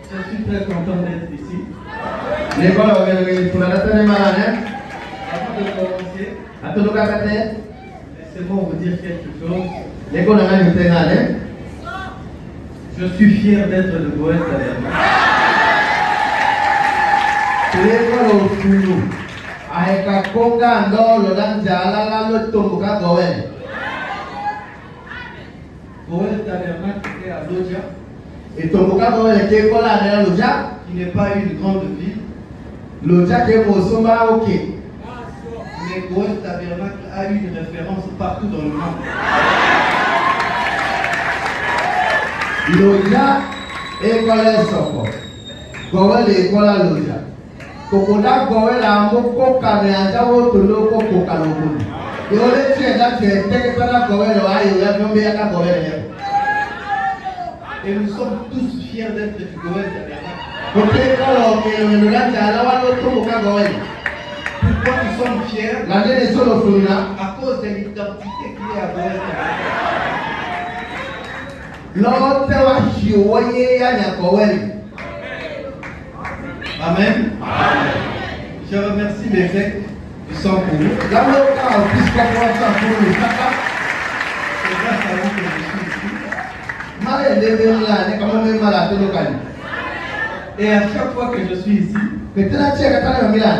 Je suis très content d'être ici. L'école organise pour la date de malade. Avant de commencer, À tout le cas, laissez-moi vous dire quelque chose. l'école organise le terrain. Je suis fier d'être le Goël Tabernacle. L'école au Fulu. Avec un conga dans le Lanjala, le Tomboka Goël. Goël Tabernacle est à Lodja, Et Tomboka Goël qui est collé à Lodja. qui n'est pas une grande ville. Lodja qui est Mosomba, ok. Mais Goël Tabernacle a une référence partout dans le monde. Lodja est collé à Soko. Goël est collé à Lodja. Kokoda Goël a un mot coca mais un javo to lo coca lobo. Et on est très là, tu es très Goël, il y a un bien à Goël. Et nous sommes tous fiers d'être du Goël Tabernacle. Donc l'école qui est le Lanjala, le Tomboka Goël. Pourquoi nous sommes fiers? L'année des solos Fuluna. À cause de l'identité qui est à Goël Tabernacle. L'autre wa chiwoye ya Goël. Amen. Je remercie l'évêque du Sankourou. La loca puisque pour ça pour le papa. C'est grâce à vous que je suis ici. Mare lever là, ne comme même malade local. Et à chaque fois que je suis ici, Peut-être que tu as Milan.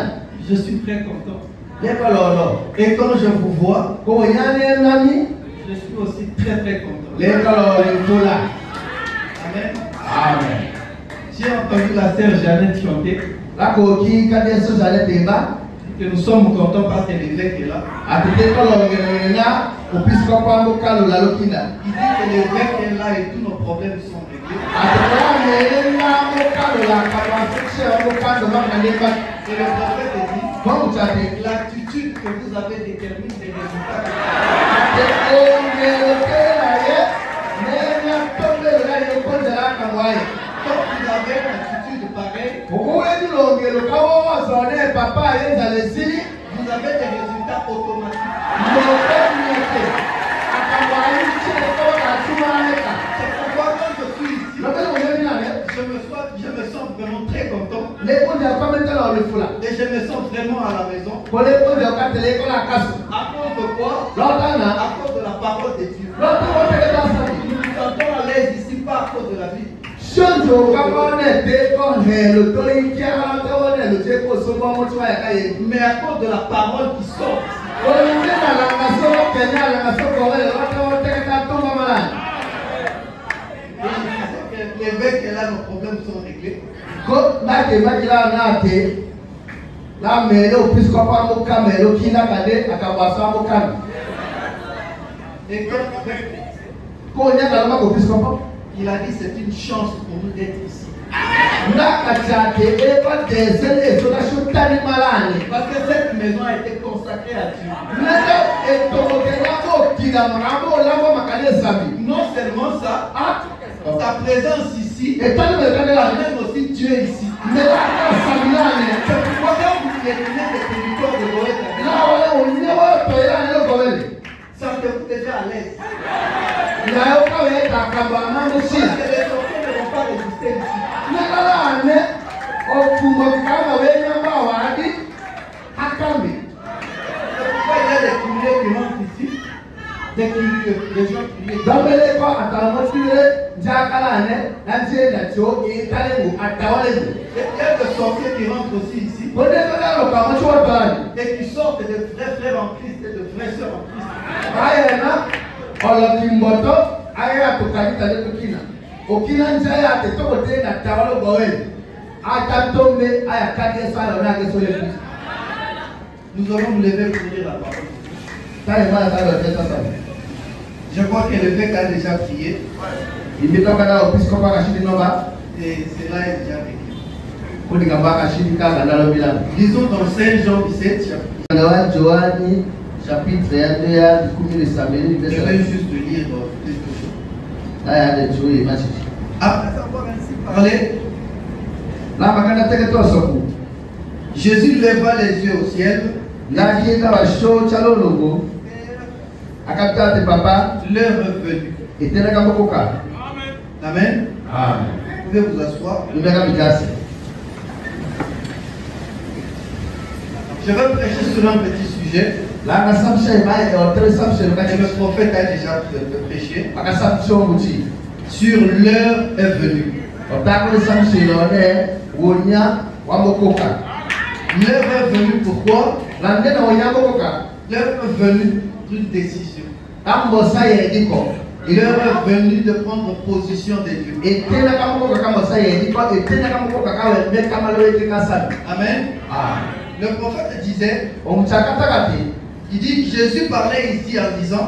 je suis très content. L'école là. Et quand je vous vois, Ko yana nami. je suis aussi très très content. L'école est là. Amen. Amen. J'ai entendu la sœur Jeannette chanter La coquille quand elle se allait débat. que nous sommes contents parce que l'évêque est là. A tout école là, au puisque pas local la lokina. Il dit que l'évêque est là et tous nos problèmes sont réglés. A tout là, mais là local la capacité local de ma débat. Et le prophète dit, Bon, tu as dit. l'attitude que vous avez détermine les résultats que quand vous avez une attitude pareille, vous avez des résultats automatiques. C'est pourquoi quand je suis ici, je me sens vraiment très content. Et je me sens vraiment à la maison. À cause de quoi? À cause de la parole de Dieu. Nous nous sentons à l'aise ici, pas à cause de la vie. Mais à cause de la parole qui sort. Et je disais que l'évêque est là, nos problèmes sont réglés. La melo puisque pas mon camelo qui n'a pas de akabasa mon cam. Et Ko nya kala ma ko puisque pas. il a dit c'est une chance pour nous d'être ici. Na kachake e pas des et sur la chutani malani. Parce que cette maison a été consacrée à Dieu. Nada e to kena ko kila mrambo la mo makale sabi. Non seulement ça, sa présence ici, Et pas le kana amène aussi Dieu ici. mais la sabilane. C'est pourquoi quand vous êtes des territoires de Goël, Na wala onye wa to ya le ko le. sentez-vous déjà à l'aise. Na yo ka we ta kamba na mo Parce si. que les enfants ne vont pas résister ici. Na kala ne o Okumbo kama wenya mawadi akambi. Pourquoi il y a des curieux qui rentrent ici? Des curieux, des gens curieux. Dambele ko atamotiwe jakalane natie nacho italengu atawalengu. Il y a des sorciers qui rentrent aussi ici. Et qui sortent de vrais frères en Christ et de vraies sœurs en Christ. Ayana olokimboto aya tukakita tukina. Okina njaya atetokote na tawalo gowe. Atatombe aya kadi sala na kesole Christ. Nous allons nous lever pour lire la parole. Je crois que l'évêque a déjà prié. Et cela est déjà vécu. Lisons dans 5 Jean 17, chapitre. Je vais juste lire quelque chose. Après avoir ainsi parlé, Jésus leva les yeux au ciel. L'heure est venue. Amen. Amen. Vous pouvez vous asseoir. Je vais prêcher sur un petit sujet. Le prophète a déjà prêché. Sur l'heure est venue. L'heure est venue pourquoi? L'heure est venue d'une décision. L'heure est venue de prendre position de Dieu. Amen. Le prophète disait, il dit, Jésus parlait ici en disant,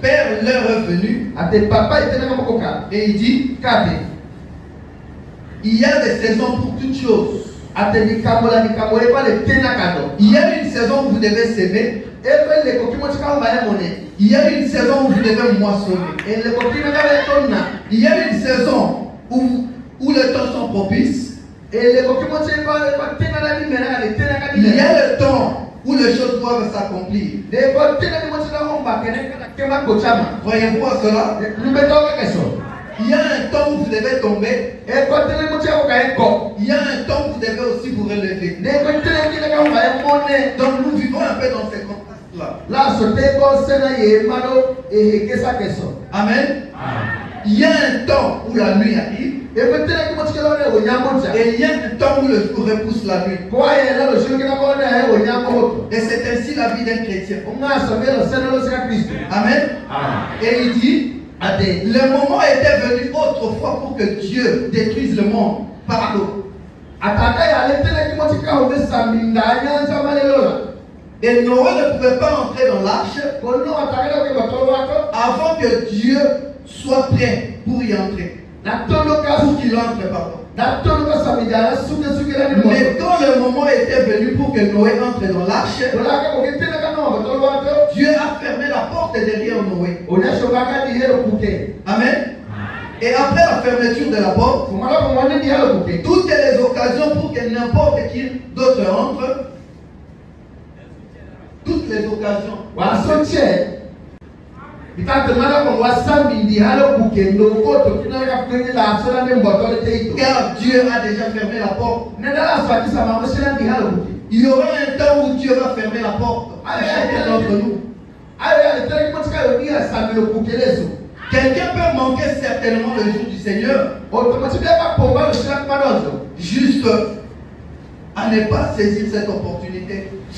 Père, l'heure est venue. Et il dit, il y a des saisons pour toutes choses. Il y a une saison où vous devez s'aimer. Il y a une saison où vous devez moissonner. Il y a une saison où les temps sont propices. Il y a le temps où les choses doivent s'accomplir. Voyez-vous à cela? Il y a un temps où vous devez tomber. Il y a un temps où vous devez aussi vous relever. Donc nous vivons un peu dans ces contextes-là. Amen. Il y a un temps où la nuit arrive. Et il y a un temps où le jour repousse la nuit. Et c'est ainsi la vie d'un chrétien. Amen. Et il dit, le moment était venu autrefois pour que Dieu détruise le monde par l'eau. Et Noé ne pouvait pas entrer dans l'arche avant que Dieu soit prêt pour y entrer. Pour qu'il entre, pardon. Mais quand le moment était venu pour que Noé entre dans l'arche, Dieu a fermé la porte derrière Noé. Amen. Et après la fermeture de la porte, toutes les occasions pour que n'importe qui d'autre entre, toutes les occasions. Car Dieu a déjà fermé la porte. Il y aura un temps où Dieu va fermer la porte à chacun d'entre nous. Quelqu'un peut manquer certainement le jour du Seigneur, juste à ne pas saisir cette opportunité. Et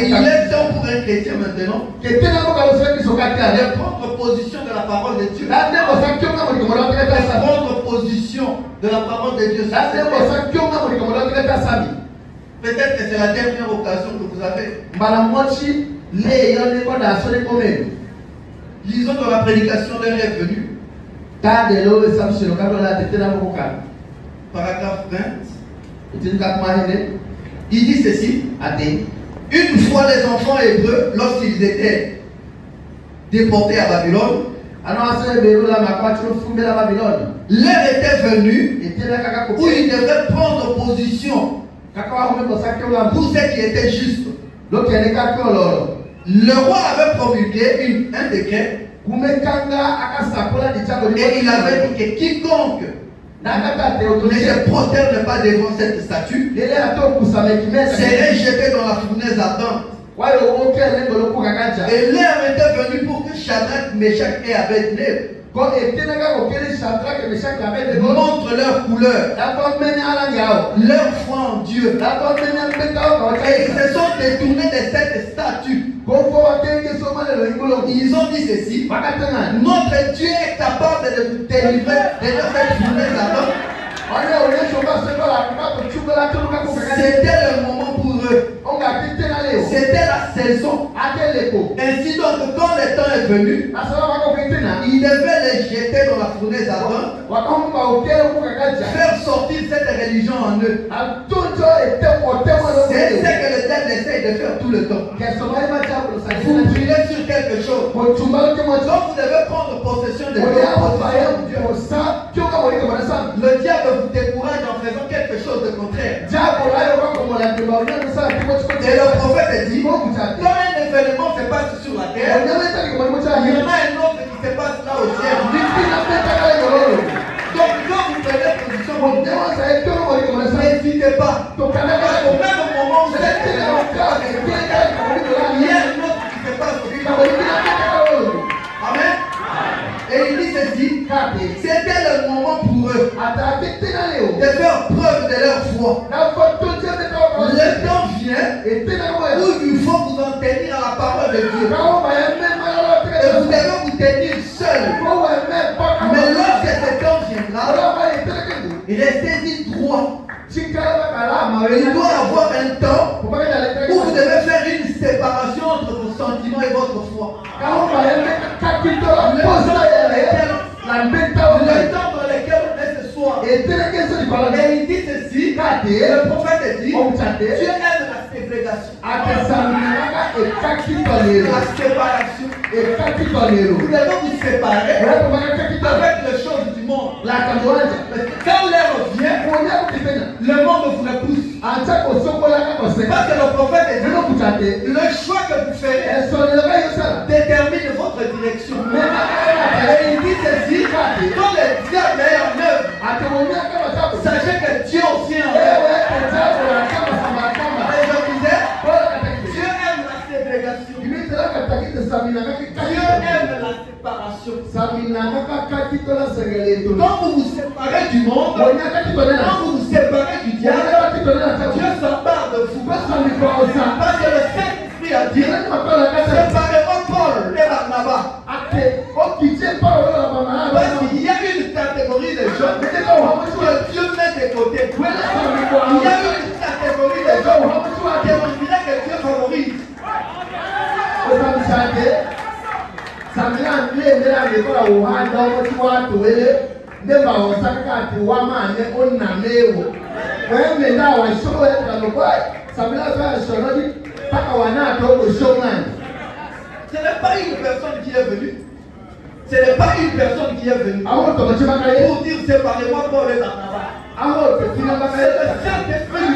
il est temps pour un chrétien maintenant de prendre position de la parole de Dieu. De prendre position de la parole de Dieu. Peut-être que c'est la dernière occasion que vous avez. Lisons dans la prédication, l'heure est venue. Paragraphe 20. Il dit ceci. Une fois les enfants hébreux, lorsqu'ils étaient déportés à Babylone, l'heure était venue où ils devaient prendre position pour ce qui était juste. Le roi avait promulgué un décret et il avait dit que quiconque ne se prosterne pas devant cette statue, serait jeté dans la fournaise ardente. Et l'heure était venue pour que Shadrach, Meshach et Abednego montrent leur couleur, leur foi en Dieu. Et ils se sont détournés de cette statue. Ils ont dit ceci: notre Dieu est capable de nous délivrer de cette fournaise ardente. C'était le moment pour eux. C'était la saison. Ainsi donc, quand le temps est venu, ils devaient les jeter dans la fournaise ardente, faire sortir cette religion en eux. C'est ce que le diable essaie de faire tout le temps. Vous brûlez sur quelque chose. Donc vous devez prendre possession de Dieu. Le diable vous décourage en faisant quelque chose de contraire. Et le prophète dit, quand un événement se passe sur la terre, il y en a un autre qui se passe là au ciel. Donc quand vous prenez position, n'hésitez pas. Au même moment où vous êtes, il y a un autre qui se passe au ciel. Amen. Et il dit ceci: c'était le moment pour eux de faire preuve de leur foi. Le temps vient où il faut vous en tenir à la parole de Dieu. Et vous devez vous tenir seul. Mais lorsque ce temps viendra, restez-y droit. Il doit y avoir un temps où vous devez faire une séparation entre vos sentiments et votre foi. Le temps dans lequel on est ce soir. Et il dit ceci: le prophète dit, Dieu aime la ségrégation, la séparation. Vous devez vous séparer avec les choses du monde. Parce que quand l'heure vient, le monde vous repousse. Parce que le prophète dit, le choix que vous ferez détermine votre direction. Et il dit ceci: quand le diable est en œuvre, sachez que Dieu aussi est en œuvre. Et je disais, Dieu aime la ségrégation. Dieu aime la séparation. Quand vous vous séparez du monde, quand vous vous séparez du diable, Dieu s'empare de vous. Parce que le Saint-Esprit a dit, séparez-moi Paul et Barnabas. Parce qu'il y a une catégorie de gens que Dieu met de côté. Il y a une catégorie de gens que on dirait que Dieu favorise. Ce n'est pas une personne qui est venue. Ce n'est pas une personne qui est venue pour dire séparez-moi Paul et Barnabas. C'est le Saint-Esprit.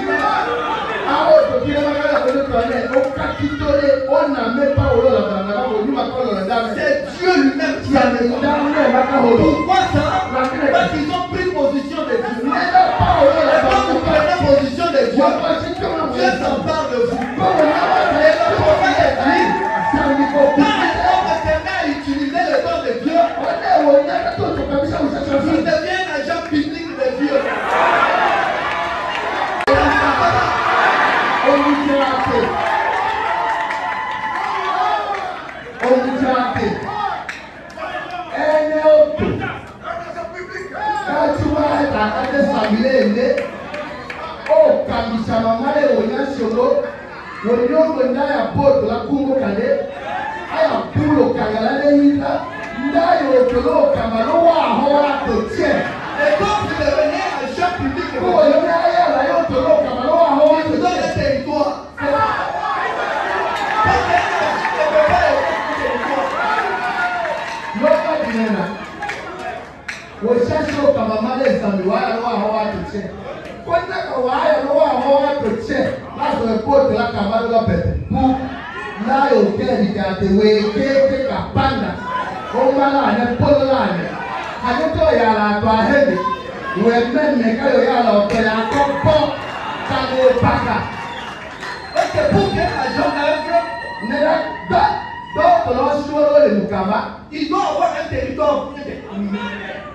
C'est Dieu lui-même qui a dit. Pourquoi ça? Parce qu'ils ont pris position de Dieu. Et quand vous prenez position de Dieu, Dieu s'empare de vous. Et le prophète dit, quand un homme se met à utiliser le don de Dieu, il devient un agent public de Dieu. Et quand vous devenez un agent public de Dieu, il vous donne un territoire. même quand il y a l'autre, il y a encore bon, ça ne pas là. C'est pour que l'argent œuvre. D'autres l'ont le Mukama. Il doit avoir un territoire bien déterminé.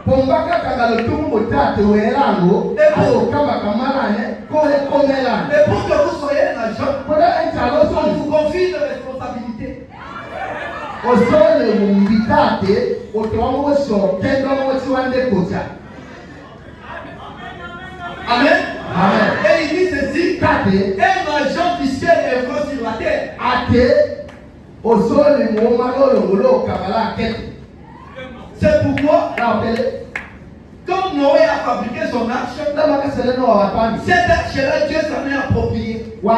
Pombaka kanga le tout le tate ou elango. Pour kama kamara ne, kore komela. Et pour que vous soyez un agent, Pour un chalo on vous confie de responsabilité. au sol le mumbitate, au tomo so, kendo mo chiwande kocha. Amen. Amen. Et il dit ceci, Kate, un agent du ciel est vrai sur la terre. ate, au sol le mumalo le mulo kamala kete. C'est pourquoi, Là, quand Noé a fabriqué son arche, cette arche-là, Dieu s'en est approprié. Il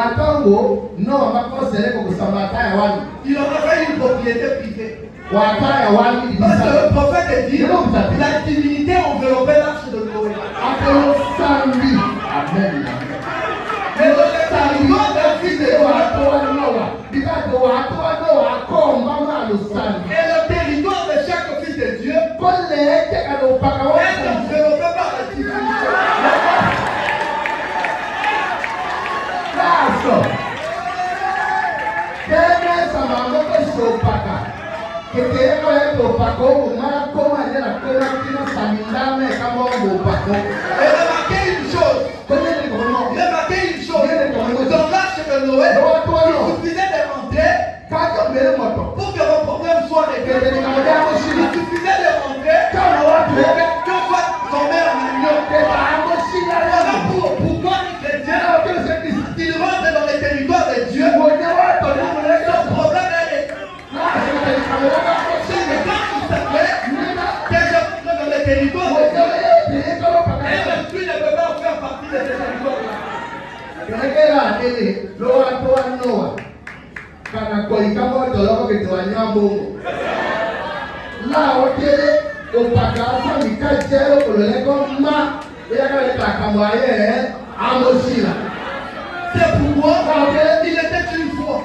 en a fait une propriété privée. Parce que le prophète dit, la divinité enveloppait l'arche de Noé. Amen. Mais dans le territoire d'un fils de Noé, et le territoire de chaque fils de Dieu est enveloppé par la divinité. Et remarquez une chose. Dans l'arche de Noé, il suffisait de rentrer pour que vos problèmes soient réglés. Il suffisait de rentrer pour que Dieu soit tombé en agneau. Voilà pourquoi les chrétiens, s'ils rentrent dans les territoires de Dieu, son problème est réglé. C'est que quand il s'appelle, que je rentre dans les territoires de Dieu, et même plus ne peut pas faire partie de ces territoires-là. C'est pourquoi il était une fois.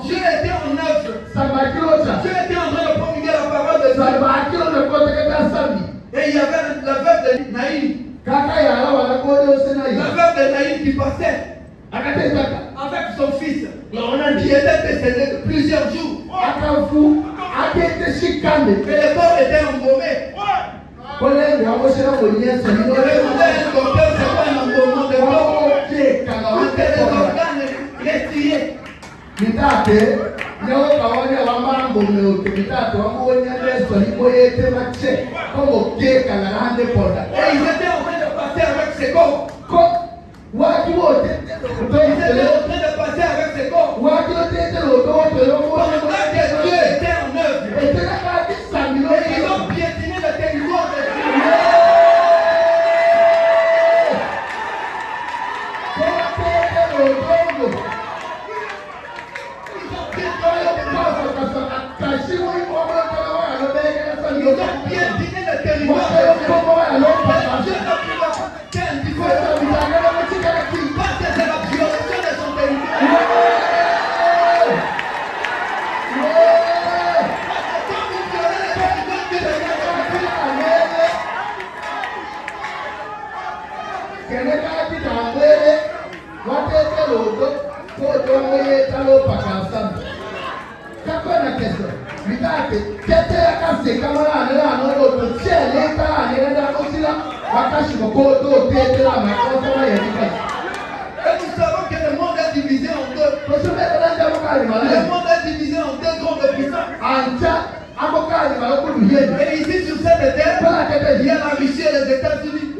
Dieu était en œuvre. Dieu était en train de promulguer la parole de Dieu. Et il y avait la veuve de Naïm. La veuve de Naïm qui passait avec son fils qui était décédé de plusieurs jours. Et le corps était embaumé. Il demandait un docteur, c'est pas un embaumement de corps. Toutes les organes retirés. Et ils étaient en train de passer avec ses corps. Ils étaient en train de passer avec ses corps. Pendant que Dieu était en œuvre. Et ils ont piétiné le territoire de Dieu. Ils ont piétiné le territoire de Dieu. Dieu n'a plus la quelle différence. Parce que c'est la violation de son territoire. Quand vous violez le territoire, Dieu ne Et nous savons que le monde est divisé en deux. Le monde est divisé en deux grandes puissances. Et ici sur cette terre, il y a la Russie et les États-Unis. Et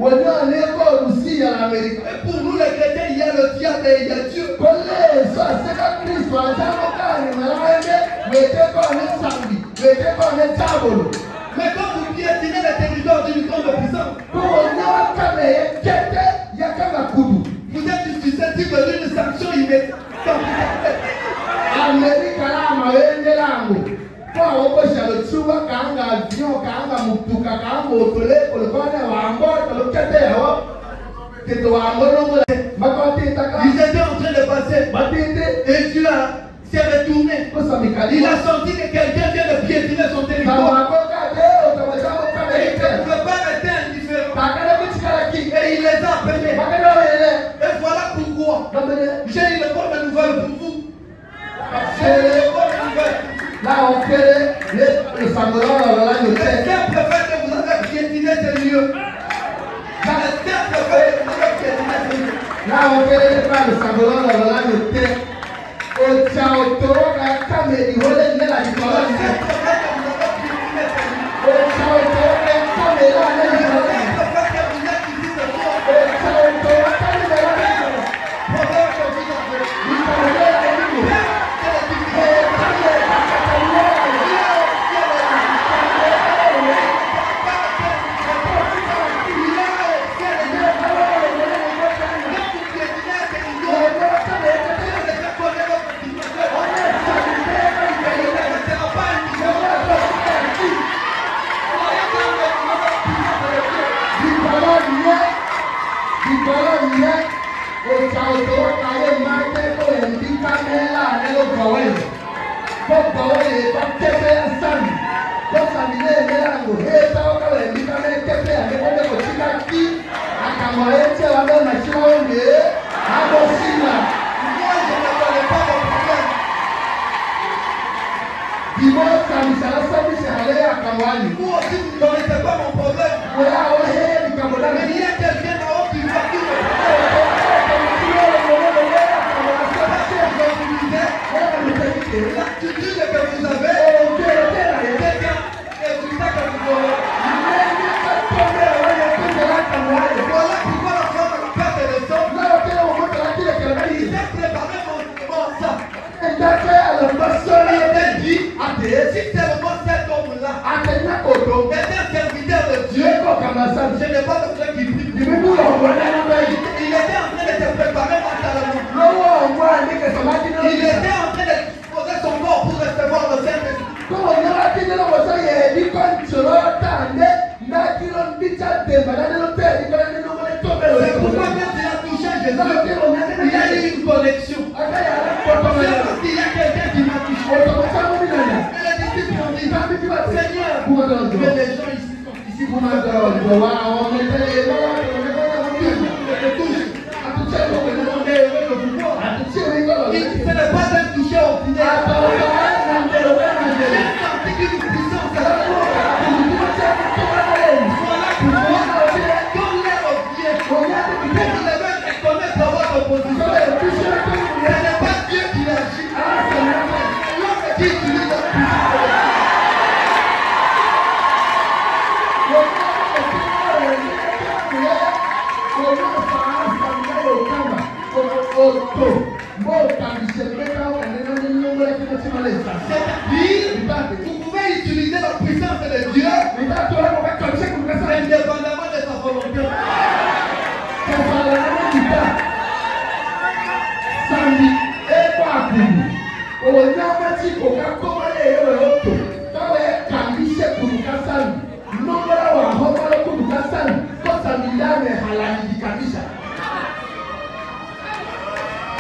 pour nous les chrétiens, il y a le diable et il y a Dieu. Mais quand vous piétinez le territoire d'une grande puissance, vous êtes susceptible d'une sanction immédiate. Ils étaient en train de passer et Dieu s'est retourné. Il a senti que quelqu'un vient de piétiner son territoire. Et il ne pouvait pas rester indifférent.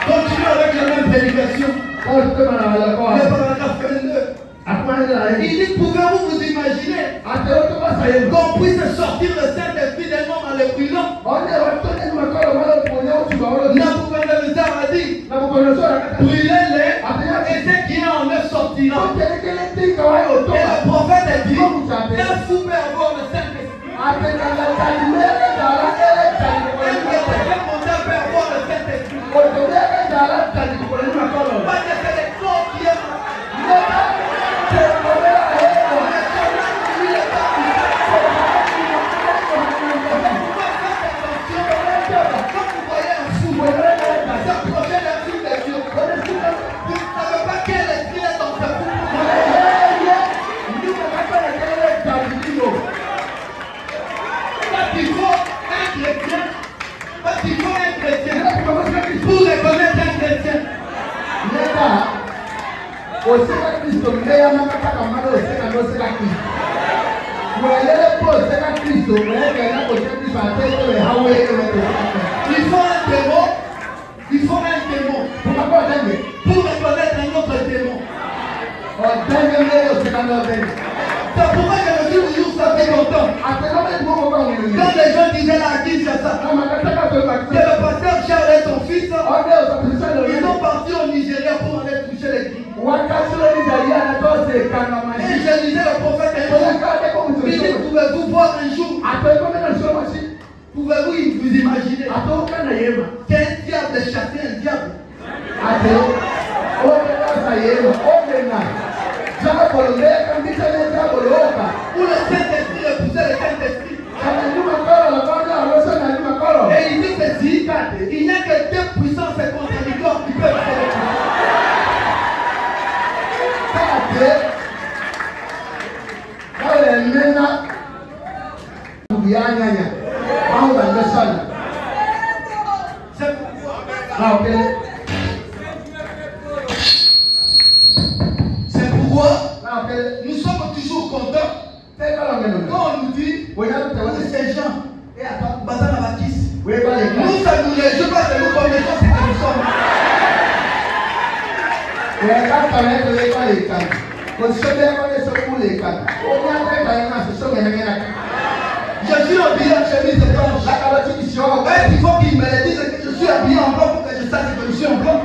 Continue avec la même prédication. Le paragraphe 22. Il dit, pouvez-vous vous imaginer qu'on puisse sortir le Saint-Esprit d'un homme en le brûlant? Nabuchodonosor a dit, brûlez-les et ce qui est en eux sortira. Et le prophète a dit, un fou peut avoir le Saint-Esprit. Un menteur peut avoir le Saint-Esprit. Pas de sélection qui est pour reconnaître un chrétien. Il faut un démon. Il faut un démon. Pour reconnaître un autre démon. C'est pourquoi je me dis toujours ça fait longtemps. Quand les gens disaient la Kinshasa, c'est le pasteur Charles et son fils, ils sont partis au Nigeria pour aller toucher les Grecs. Et je lisais le prophète un jour. Il dit, pouvez-vous voir un jour? Pouvez-vous vous imaginer qu'un diable Où le Saint-Esprit repoussait le Saint-Esprit. Et il dit ceci, il n'y a que deux puissances contradictoires qui peuvent faire le C'est pourquoi nous sommes toujours contents quand on nous dit c'est Jean et attends, Bazana Bakis. Nous, ça nous réjouit pas, c'est nous comme les gens, c'est que nous sommes. Je suis habillé en chemise blanche. Il faut qu'il me le dise que je suis habillé en blanc pour que je sache que je suis en blanc.